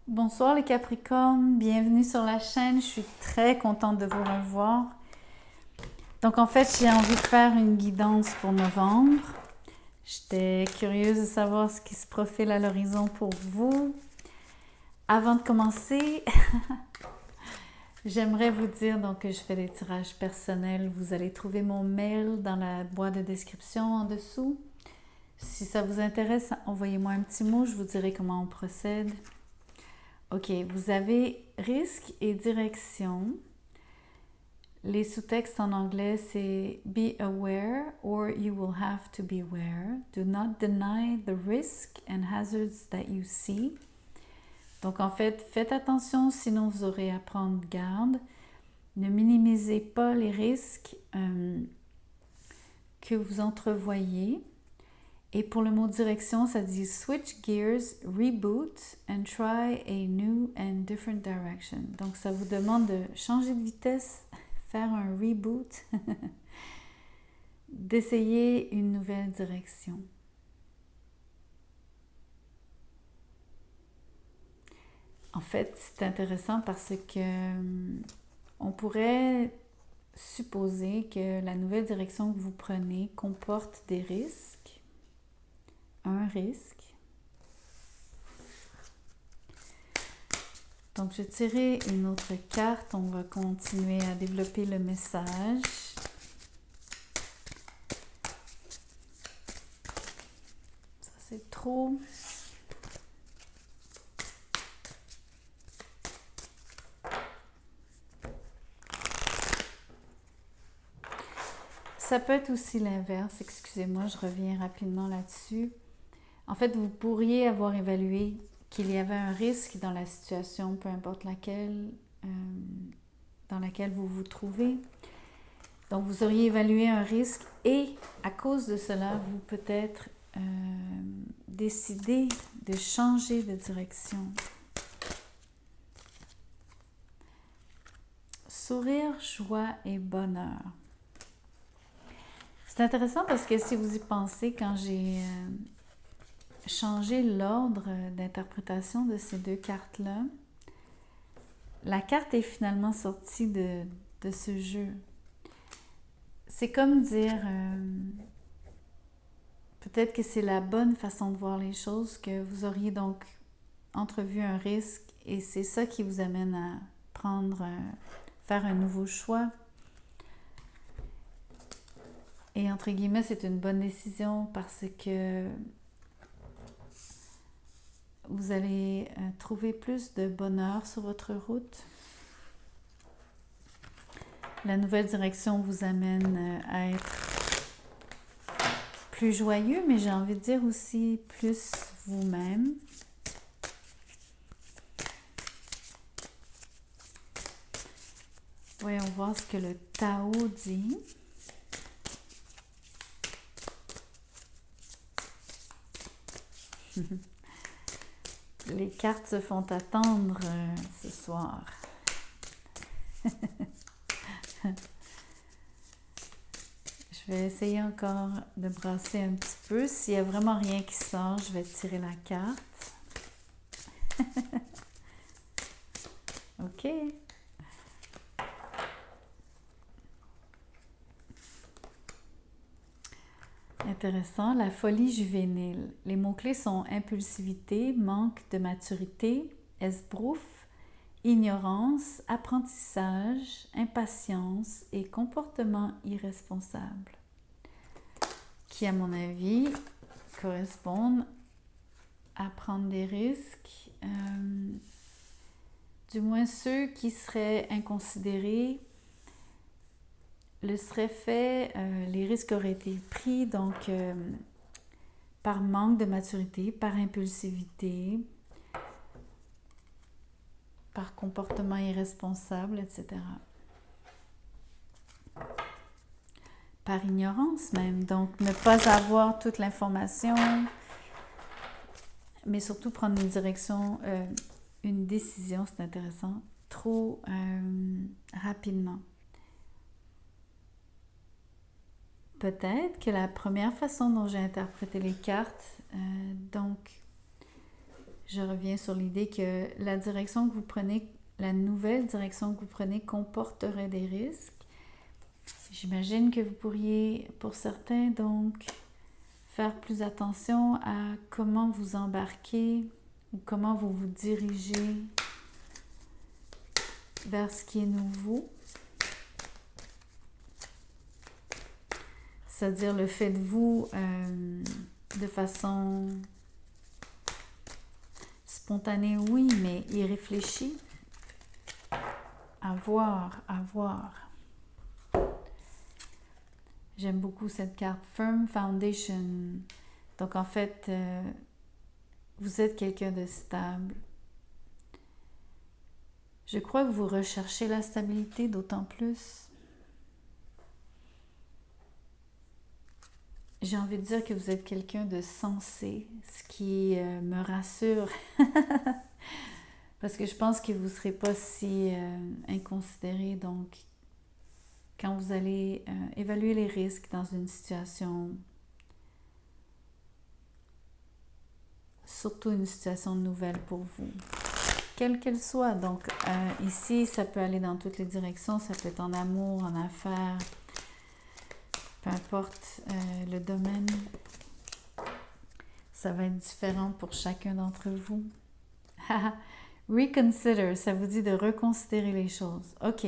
Bonsoir les Capricornes, bienvenue sur la chaîne, je suis très contente de vous revoir. Donc en fait, j'ai envie de faire une guidance pour novembre. J'étais curieuse de savoir ce qui se profile à l'horizon pour vous. Avant de commencer, j'aimerais vous dire donc que je fais des tirages personnels. Vous allez trouver mon mail dans la boîte de description en dessous. Si ça vous intéresse, envoyez-moi un petit mot, je vous dirai comment on procède. Ok, vous avez risque et direction. Les sous-textes en anglais, c'est Be aware or you will have to beware. Do not deny the risk and hazards that you see. Donc en fait, faites attention, sinon vous aurez à prendre garde. Ne minimisez pas les risques que vous entrevoyez. Et pour le mot direction, ça dit switch gears, reboot and try a new and different direction. Donc ça vous demande de changer de vitesse, faire un reboot, d'essayer une nouvelle direction. En fait, c'est intéressant parce que on pourrait supposer que la nouvelle direction que vous prenez comporte des risques, un risque. Donc, je vais tirer une autre carte. On va continuer à développer le message. Ça, c'est trop. Ça peut être aussi l'inverse. Excusez-moi, je reviens rapidement là-dessus. En fait, vous pourriez avoir évalué qu'il y avait un risque dans la situation, peu importe laquelle, dans laquelle vous vous trouvez. Donc, vous auriez évalué un risque et à cause de cela, vous peut-être décidez de changer de direction. Sourire, joie et bonheur. C'est intéressant parce que si vous y pensez, quand j'ai changé l'ordre d'interprétation de ces deux cartes-là, la carte est finalement sortie de ce jeu. C'est comme dire, peut-être que c'est la bonne façon de voir les choses, que vous auriez donc entrevu un risque et c'est ça qui vous amène à faire un nouveau choix. Et entre guillemets, c'est une bonne décision parce que vous allez trouver plus de bonheur sur votre route. La nouvelle direction vous amène à être plus joyeux, mais j'ai envie de dire aussi plus vous-même. Voyons voir ce que le Tao dit. Les cartes se font attendre ce soir. Je vais essayer encore de brasser un petit peu. S'il n'y a vraiment rien qui sort, je vais tirer la carte. OK. Intéressant, la folie juvénile. Les mots-clés sont impulsivité, manque de maturité, esbrouf, ignorance, apprentissage, impatience et comportement irresponsable, qui, à mon avis, correspondent à prendre des risques, du moins ceux qui seraient inconsidérés le seraient fait, les risques auraient été pris donc par manque de maturité, par impulsivité, par comportement irresponsable, etc. Par ignorance même, donc ne pas avoir toute l'information, mais surtout prendre une direction, une décision, c'est intéressant, trop rapidement. Peut-être que la première façon dont j'ai interprété les cartes, donc je reviens sur l'idée que la direction que vous prenez, la nouvelle direction que vous prenez comporterait des risques. J'imagine que vous pourriez, pour certains, donc, faire plus attention à comment vous embarquez ou comment vous vous dirigez vers ce qui est nouveau. C'est-à-dire le fait de vous de façon spontanée, oui, mais irréfléchie. À voir, à voir. J'aime beaucoup cette carte Firm Foundation. Donc en fait, vous êtes quelqu'un de stable. Je crois que vous recherchez la stabilité d'autant plus. J'ai envie de dire que vous êtes quelqu'un de sensé, ce qui me rassure. Parce que je pense que vous ne serez pas si inconsidéré. Donc, quand vous allez évaluer les risques dans une situation, surtout une situation nouvelle pour vous, quelle qu'elle soit. Donc, ici, ça peut aller dans toutes les directions. Ça peut être en amour, en affaires, peu importe le domaine. Ça va être différent pour chacun d'entre vous. Reconsider, ça vous dit de reconsidérer les choses. OK.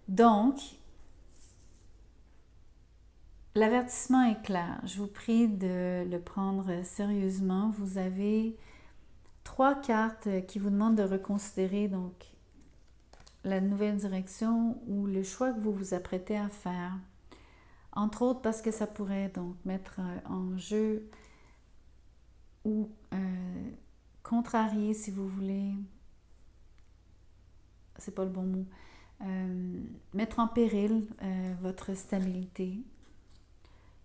Donc, l'avertissement est clair. Je vous prie de le prendre sérieusement. Vous avez 3 cartes qui vous demandent de reconsidérer donc la nouvelle direction ou le choix que vous vous apprêtez à faire. Entre autres parce que ça pourrait donc mettre en jeu ou contrarier, si vous voulez, c'est pas le bon mot, mettre en péril votre stabilité,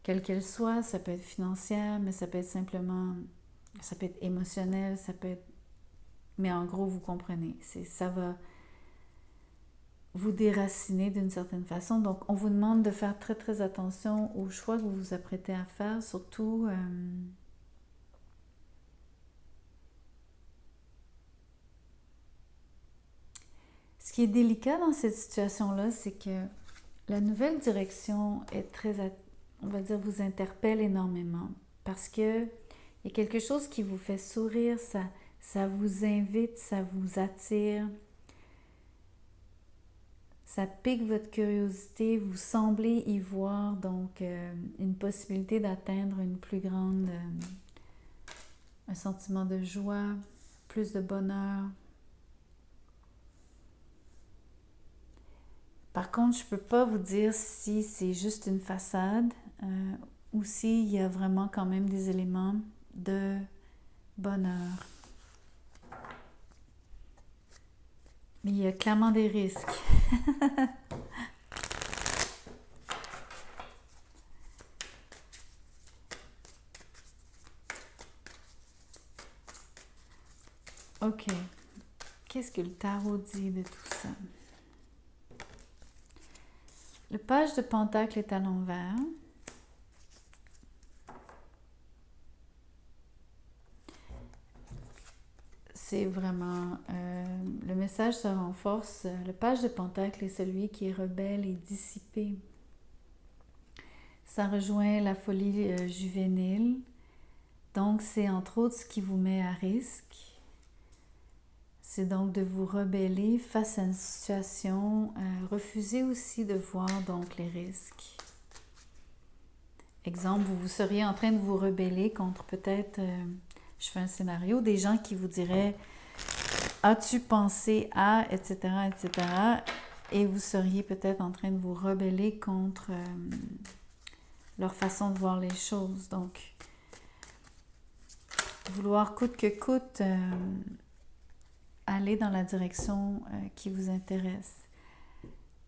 quelle qu'elle soit. Ça peut être financière, mais ça peut être simplement, ça peut être émotionnel, ça peut être, mais en gros, vous comprenez, ça va vous déraciner d'une certaine façon. Donc, on vous demande de faire très, très attention aux choix que vous vous apprêtez à faire, surtout ce qui est délicat dans cette situation-là, c'est que la nouvelle direction est très, on va dire, vous interpelle énormément parce que il y a quelque chose qui vous fait sourire, ça vous invite, ça vous attire, ça pique votre curiosité, vous semblez y voir donc une possibilité d'atteindre une plus grande, un sentiment de joie, plus de bonheur. Par contre, je ne peux pas vous dire si c'est juste une façade ou s'il y a vraiment quand même des éléments de bonheur. Mais il y a clairement des risques. OK. Qu'est-ce que le tarot dit de tout ça? Le page de Pentacle est à l'envers. C'est vraiment... le message se renforce. Le page de Pentacle est celui qui est rebelle et dissipé. Ça rejoint la folie juvénile. Donc, c'est entre autres ce qui vous met à risque. C'est donc de vous rebeller face à une situation. Refuser aussi de voir donc les risques. Exemple, vous seriez en train de vous rebeller contre peut-être... je fais un scénario, des gens qui vous diraient « As-tu pensé à... » etc., etc. Et vous seriez peut-être en train de vous rebeller contre leur façon de voir les choses. Donc, vouloir coûte que coûte aller dans la direction qui vous intéresse.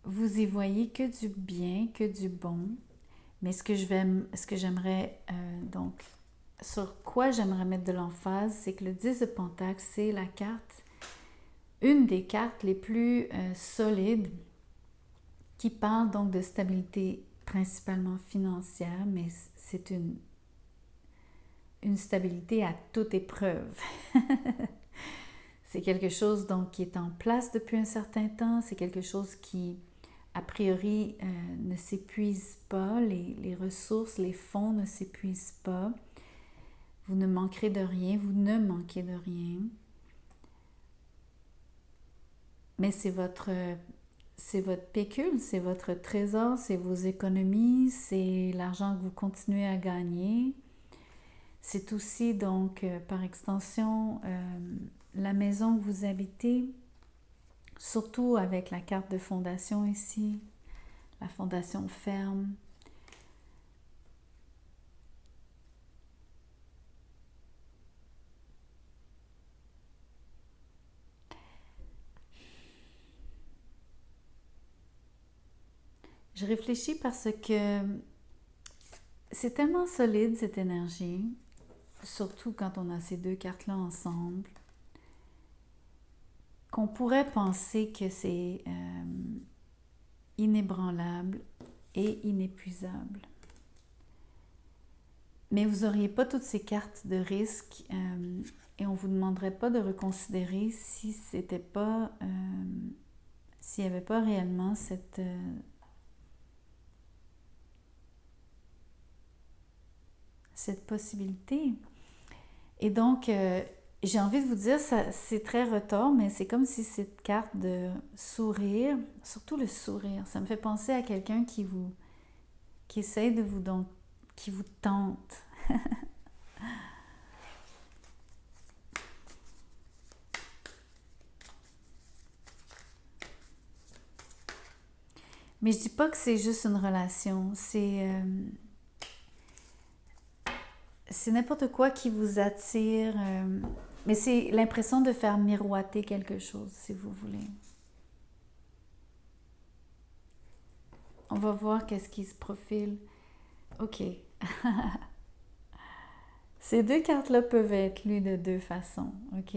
Vous y voyez que du bien, que du bon. Mais ce que j'aimerais donc... Sur quoi j'aimerais mettre de l'emphase, c'est que le 10 de Pentacle, c'est la carte, une des cartes les plus solides qui parle donc de stabilité principalement financière, mais c'est une stabilité à toute épreuve. C'est quelque chose donc qui est en place depuis un certain temps, c'est quelque chose qui, a priori, ne s'épuise pas, les ressources, les fonds ne s'épuisent pas. Vous ne manquerez de rien, vous ne manquez de rien. Mais c'est votre pécule, c'est votre trésor, c'est vos économies, c'est l'argent que vous continuez à gagner. C'est aussi donc, par extension, la maison que vous habitez, surtout avec la carte de fondation ici, la fondation ferme. Je réfléchis parce que c'est tellement solide cette énergie, surtout quand on a ces deux cartes-là ensemble, qu'on pourrait penser que c'est inébranlable et inépuisable. Mais vous n'auriez pas toutes ces cartes de risque et on ne vous demanderait pas de reconsidérer si c'était pas, s'il n'y avait pas réellement cette possibilité. Et donc, j'ai envie de vous dire, c'est très retors, mais c'est comme si cette carte de sourire, surtout le sourire, ça me fait penser à quelqu'un qui essaie de vous, donc, qui vous tente. Mais je dis pas que c'est juste une relation, c'est n'importe quoi qui vous attire, mais c'est l'impression de faire miroiter quelque chose, si vous voulez. On va voir qu'est-ce qui se profile. Ok. Ces deux cartes-là peuvent être lues de deux façons, ok?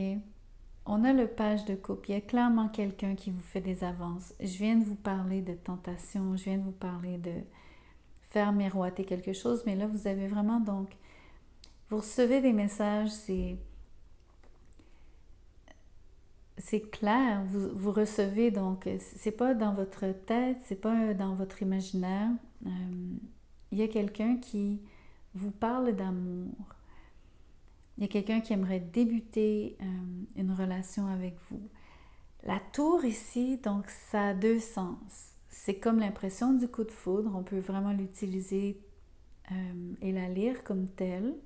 On a le page de coupe. Il y a clairement quelqu'un qui vous fait des avances. Je viens de vous parler de tentation, je viens de vous parler de faire miroiter quelque chose, mais là, vous avez vraiment donc... Vous recevez des messages, c'est clair, vous recevez donc, c'est pas dans votre tête, c'est pas dans votre imaginaire. Il y a quelqu'un qui vous parle d'amour. Il y a quelqu'un qui aimerait débuter une relation avec vous. La tour ici, donc ça a deux sens. C'est comme l'impression du coup de foudre, on peut vraiment l'utiliser et la lire comme telle.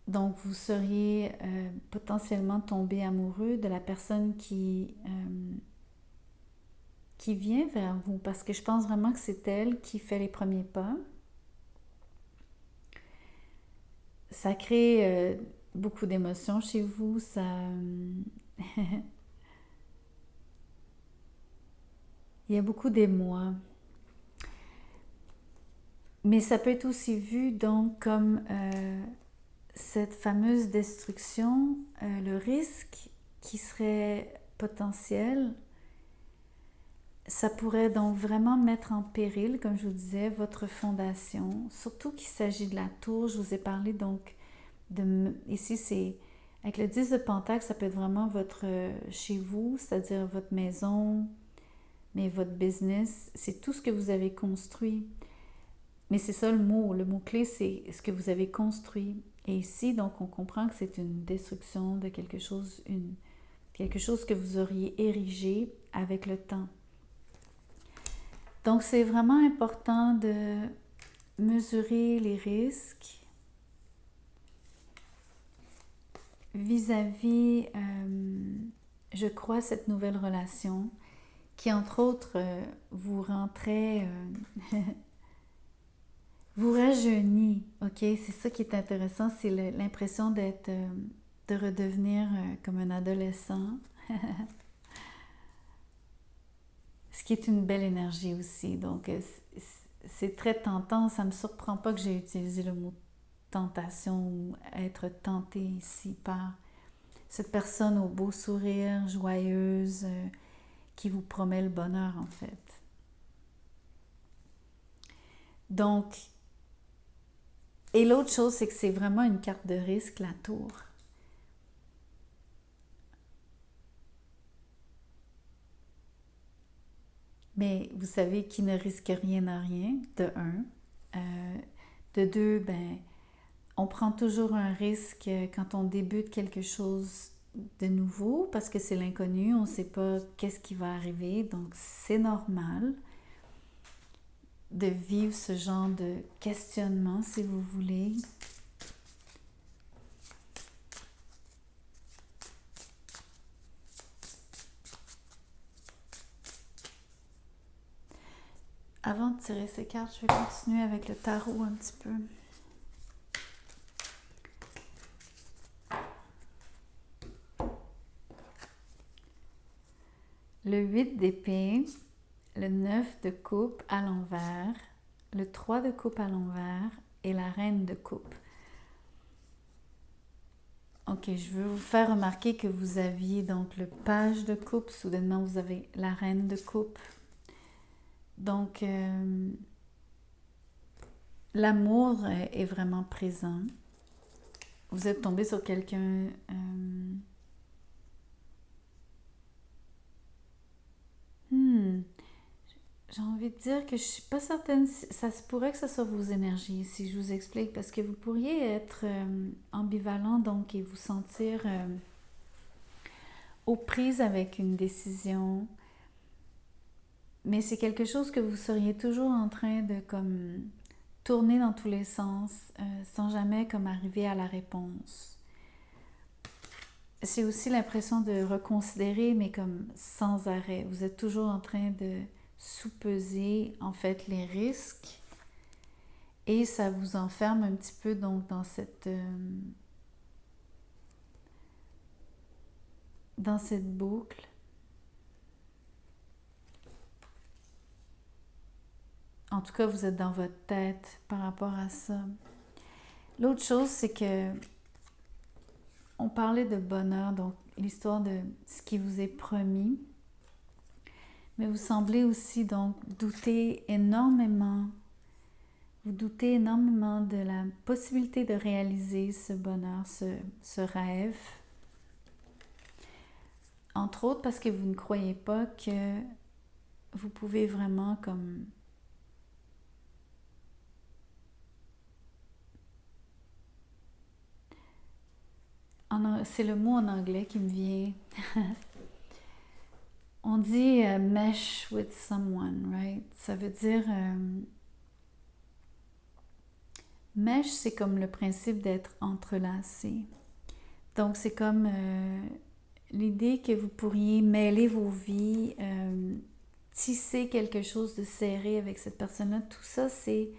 Donc vous seriez potentiellement tombé amoureux de la personne qui vient vers vous, parce que je pense vraiment que c'est elle qui fait les premiers pas. Ça crée beaucoup d'émotions chez vous, ça... Il y a beaucoup d'émoi. Mais ça peut être aussi vu donc comme cette fameuse destruction, le risque qui serait potentiel, ça pourrait donc vraiment mettre en péril, comme je vous disais, votre fondation. Surtout qu'il s'agit de la tour, je vous ai parlé donc ici c'est avec le 10 de Pentacle, ça peut être vraiment votre chez vous, c'est-à-dire votre maison, mais votre business, c'est tout ce que vous avez construit. Mais c'est ça le mot-clé, c'est ce que vous avez construit. Et ici, donc, on comprend que c'est une destruction de quelque chose que vous auriez érigé avec le temps. Donc, c'est vraiment important de mesurer les risques vis-à-vis, je crois, cette nouvelle relation qui, entre autres, vous rend très... vous rajeunit, ok? C'est ça qui est intéressant, c'est l'impression d'être, de redevenir comme un adolescent. Ce qui est une belle énergie aussi. Donc, c'est très tentant. Ça ne me surprend pas que j'ai utilisé le mot tentation ou être tenté ici par cette personne au beau sourire, joyeuse, qui vous promet le bonheur en fait. Donc, Et l'autre chose, c'est que c'est vraiment une carte de risque, la tour. Mais vous savez qui ne risque rien à rien, de un. De deux, ben, on prend toujours un risque quand on débute quelque chose de nouveau parce que c'est l'inconnu, on ne sait pas qu'est-ce qui va arriver, donc c'est normal de vivre ce genre de questionnement si vous voulez. Avant de tirer ces cartes, je vais continuer avec le tarot un petit peu. Le 8 d'épée, le 9 de coupe à l'envers, le 3 de coupe à l'envers et la reine de coupe. Ok, je veux vous faire remarquer que vous aviez donc le page de coupe, soudainement vous avez la reine de coupe. Donc, l'amour est vraiment présent. Vous êtes tombé sur quelqu'un... J'ai envie de dire que je suis pas certaine, ça se pourrait que ce soit vos énergies, si je vous explique, parce que vous pourriez être ambivalent donc et vous sentir aux prises avec une décision, mais c'est quelque chose que vous seriez toujours en train de comme tourner dans tous les sens sans jamais comme arriver à la réponse. C'est aussi l'impression de reconsidérer, mais comme sans arrêt. Vous êtes toujours en train de sous-peser en fait les risques et ça vous enferme un petit peu donc dans cette boucle. En tout cas, vous êtes dans votre tête par rapport à ça. L'autre chose, c'est que on parlait de bonheur, donc l'histoire de ce qui vous est promis. Mais vous semblez aussi donc douter énormément. Vous doutez énormément de la possibilité de réaliser ce bonheur, ce rêve. Entre autres parce que vous ne croyez pas que vous pouvez vraiment comme c'est le mot en anglais qui me vient. On dit mesh with someone, right? Ça veut dire mesh, c'est comme le principe d'être entrelacé. Donc c'est comme l'idée que vous pourriez mêler vos vies, tisser quelque chose de serré avec cette personne-là. Tout ça, c'est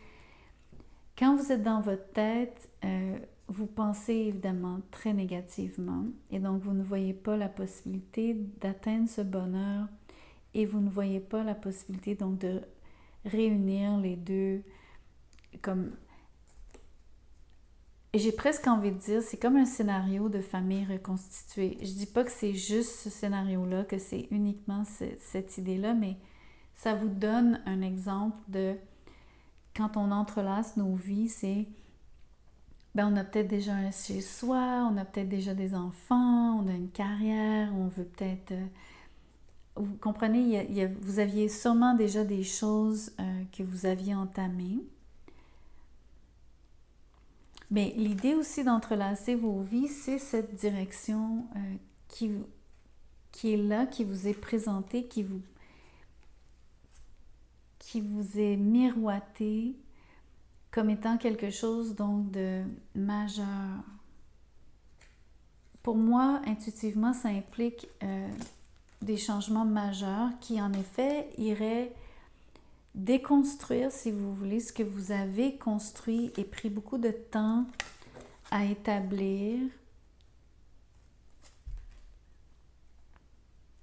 quand vous êtes dans votre tête, vous pensez évidemment très négativement et donc vous ne voyez pas la possibilité d'atteindre ce bonheur et vous ne voyez pas la possibilité donc de réunir les deux comme... Et j'ai presque envie de dire, c'est comme un scénario de famille reconstituée. Je dis pas que c'est juste ce scénario-là, que c'est uniquement cette idée-là, mais ça vous donne un exemple de quand on entrelace nos vies, c'est on a peut-être déjà un chez soi, on a peut-être déjà des enfants, on a une carrière, on veut peut-être... vous comprenez, vous aviez sûrement déjà des choses que vous aviez entamées. Mais l'idée aussi d'entrelacer vos vies, c'est cette direction qui est là, qui vous est présentée, qui vous est miroitée comme étant quelque chose donc de majeur. Pour moi, intuitivement, ça implique des changements majeurs qui, en effet, iraient déconstruire, si vous voulez, ce que vous avez construit et pris beaucoup de temps à établir,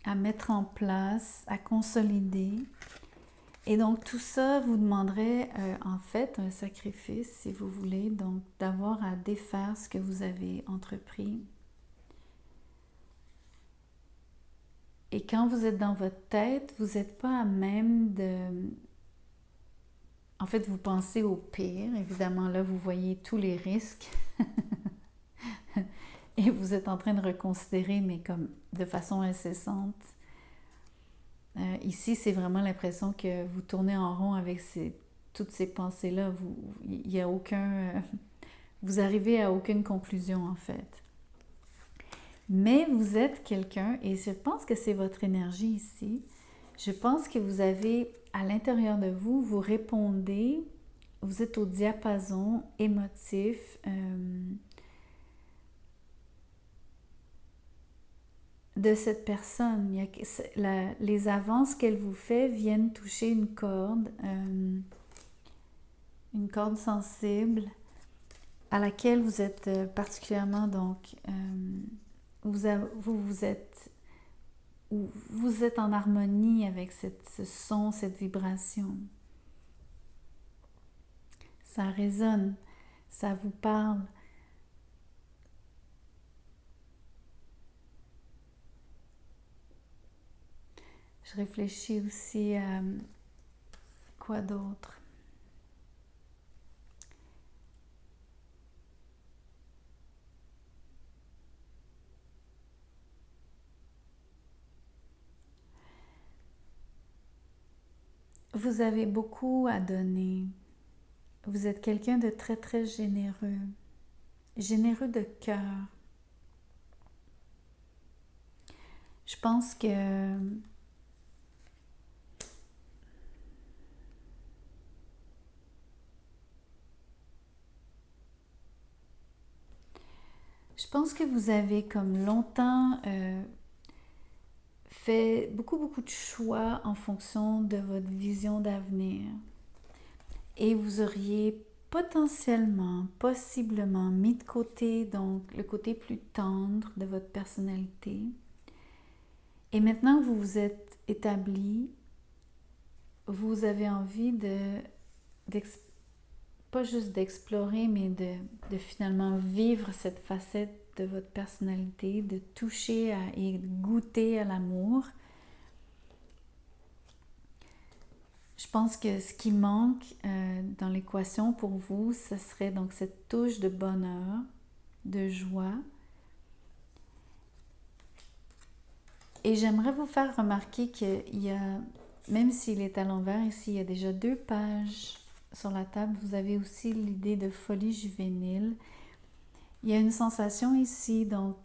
à mettre en place, à consolider. Et donc tout ça vous demanderait en fait un sacrifice, si vous voulez, donc d'avoir à défaire ce que vous avez entrepris. Et quand vous êtes dans votre tête, vous n'êtes pas à même En fait, vous pensez au pire. Évidemment, là, vous voyez tous les risques. Et vous êtes en train de reconsidérer, mais comme de façon incessante. Ici, c'est vraiment l'impression que vous tournez en rond avec toutes ces pensées-là. Il y a aucun... vous arrivez à aucune conclusion, en fait. Mais vous êtes quelqu'un, et je pense que c'est votre énergie ici. Je pense que vous avez, à l'intérieur de vous, vous répondez, vous êtes au diapason émotif de cette personne. Les avances qu'elle vous fait viennent toucher une corde sensible à laquelle vous êtes particulièrement donc vous êtes en harmonie avec ce son, cette vibration. Ça résonne, ça vous parle. Je réfléchis aussi à quoi d'autre. Vous avez beaucoup à donner. Vous êtes quelqu'un de très, très généreux. Généreux de cœur. Je pense que vous avez comme longtemps fait beaucoup de choix en fonction de votre vision d'avenir. Et vous auriez potentiellement, possiblement mis de côté donc le côté plus tendre de votre personnalité. Et maintenant que vous vous êtes établi, vous avez envie pas juste d'explorer, mais de finalement vivre cette facette de votre personnalité, de toucher et goûter à l'amour. Je pense que ce qui manque dans l'équation pour vous, ce serait donc cette touche de bonheur, de joie. Et j'aimerais vous faire remarquer qu'il y a, même s'il est à l'envers ici, il y a déjà 2 pages sur la table. Vous avez aussi l'idée de folie juvénile. Il y a une sensation ici, donc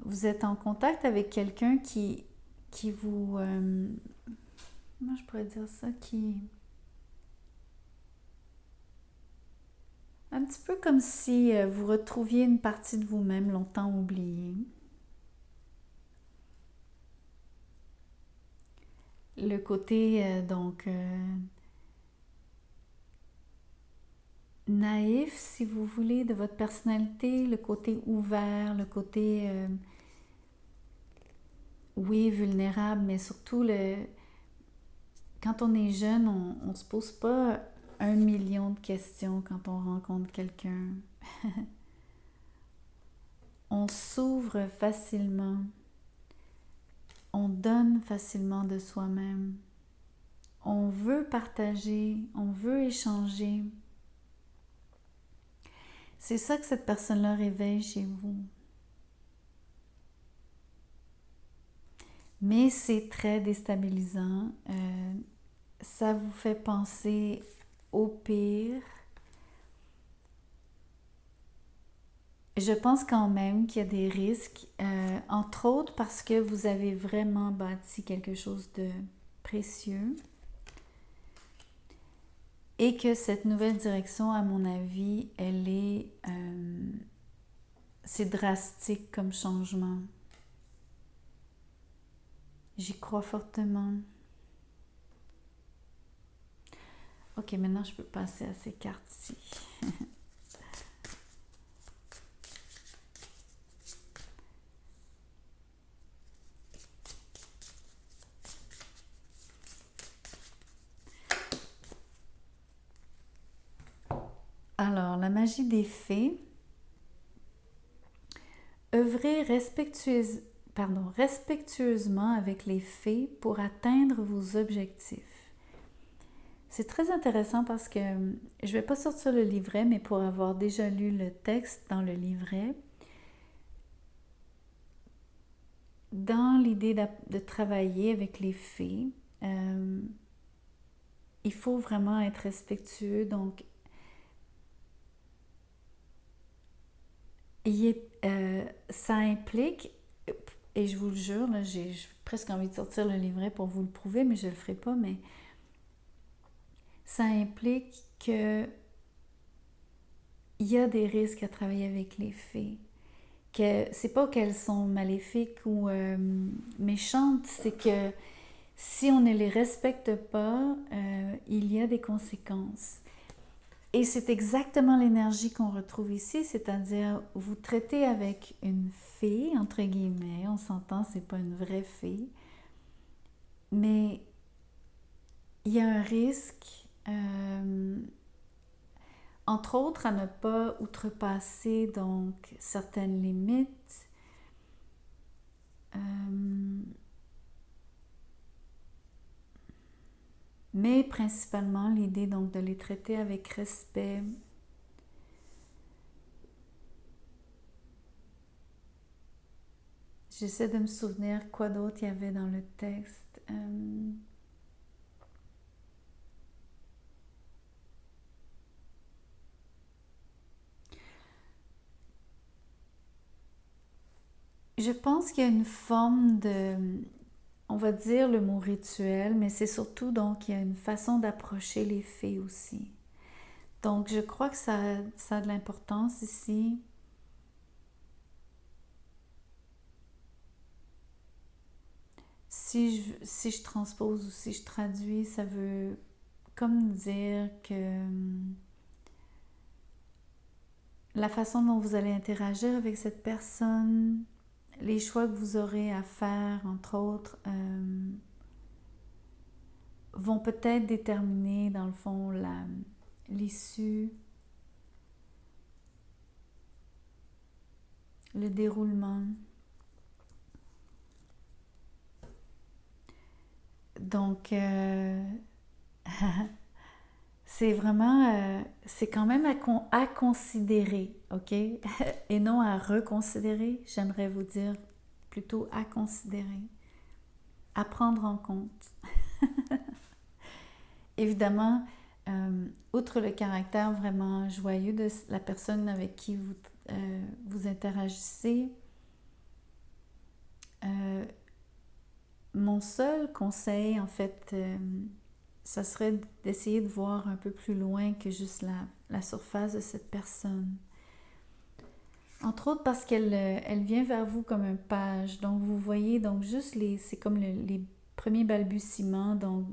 vous êtes en contact avec quelqu'un qui vous... comment je pourrais dire ça? Un petit peu comme si vous retrouviez une partie de vous-même longtemps oubliée. Le côté, naïf, si vous voulez, de votre personnalité, le côté ouvert, le côté, oui, vulnérable, mais surtout, quand on est jeune, on ne se pose pas 1 million de questions quand on rencontre quelqu'un. On s'ouvre facilement. On donne facilement de soi-même. On veut partager, on veut échanger. C'est ça que cette personne-là réveille chez vous. Mais c'est très déstabilisant. Ça vous fait penser au pire. Je pense quand même qu'il y a des risques, entre autres parce que vous avez vraiment bâti quelque chose de précieux et que cette nouvelle direction, à mon avis, c'est drastique comme changement. J'y crois fortement. Ok, maintenant je peux passer à ces cartes-ci. Alors, la magie des fées. Œuvrez respectueusement avec les fées pour atteindre vos objectifs. C'est très intéressant parce que je vais pas sortir le livret, mais pour avoir déjà lu le texte dans le livret, dans l'idée de travailler avec les fées, il faut vraiment être respectueux. Donc, ça implique, et je vous le jure, là, j'ai presque envie de sortir le livret pour vous le prouver, mais je ne le ferai pas, mais ça implique que il y a des risques à travailler avec les fées. Que c'est pas qu'elles sont maléfiques ou méchantes, c'est que si on ne les respecte pas, il y a des conséquences. Et c'est exactement l'énergie qu'on retrouve ici, c'est-à-dire vous traitez avec une fée, entre guillemets, on s'entend, c'est pas une vraie fée, mais il y a un risque, entre autres, à ne pas outrepasser donc certaines limites. Mais principalement l'idée donc de les traiter avec respect. J'essaie de me souvenir quoi d'autre il y avait dans le texte. Je pense qu'il y a une forme de, on va dire le mot rituel, mais c'est surtout donc il y a une façon d'approcher les fées aussi. Donc je crois que ça a de l'importance ici. Si je transpose ou si je traduis, ça veut comme dire que la façon dont vous allez interagir avec cette personne, les choix que vous aurez à faire, entre autres, vont peut-être déterminer, dans le fond, l'issue, le déroulement. Donc, c'est vraiment, c'est quand même à considérer, ok? Et non à reconsidérer, j'aimerais vous dire plutôt à considérer, à prendre en compte. Évidemment, outre le caractère vraiment joyeux de la personne avec qui vous interagissez, mon seul conseil, en fait, ça serait d'essayer de voir un peu plus loin que juste la surface de cette personne. Entre autres parce qu'elle vient vers vous comme un page. Donc, vous voyez, donc juste c'est comme les premiers balbutiements donc,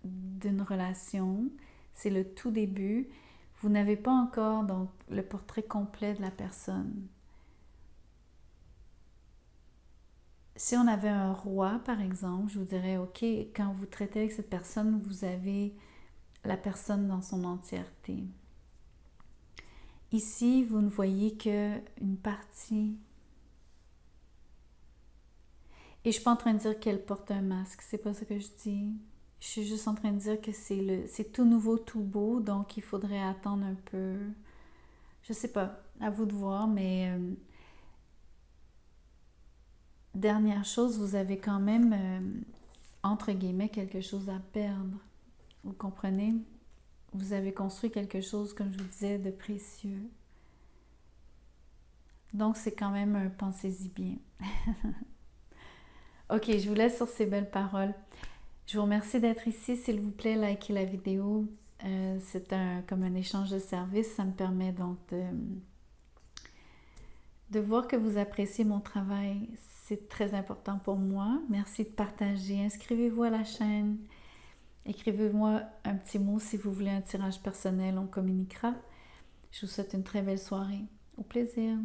d'une relation. C'est le tout début. Vous n'avez pas encore donc le portrait complet de la personne. Si on avait un roi, par exemple, je vous dirais, OK, quand vous traitez avec cette personne, vous avez la personne dans son entièreté. Ici, vous ne voyez qu'une partie. Et je ne suis pas en train de dire qu'elle porte un masque, c'est pas ce que je dis. Je suis juste en train de dire que c'est tout nouveau, tout beau, donc il faudrait attendre un peu. Je sais pas, à vous de voir, mais dernière chose, vous avez quand même, entre guillemets, quelque chose à perdre. Vous comprenez? Vous avez construit quelque chose, comme je vous disais, de précieux. Donc, c'est quand même pensez-y bien. Ok, je vous laisse sur ces belles paroles. Je vous remercie d'être ici. S'il vous plaît, likez la vidéo. C'est comme un échange de services. Ça me permet donc de voir que vous appréciez mon travail. C'est très important pour moi. Merci de partager. Inscrivez-vous à la chaîne. Écrivez-moi un petit mot si vous voulez un tirage personnel. On communiquera. Je vous souhaite une très belle soirée. Au plaisir.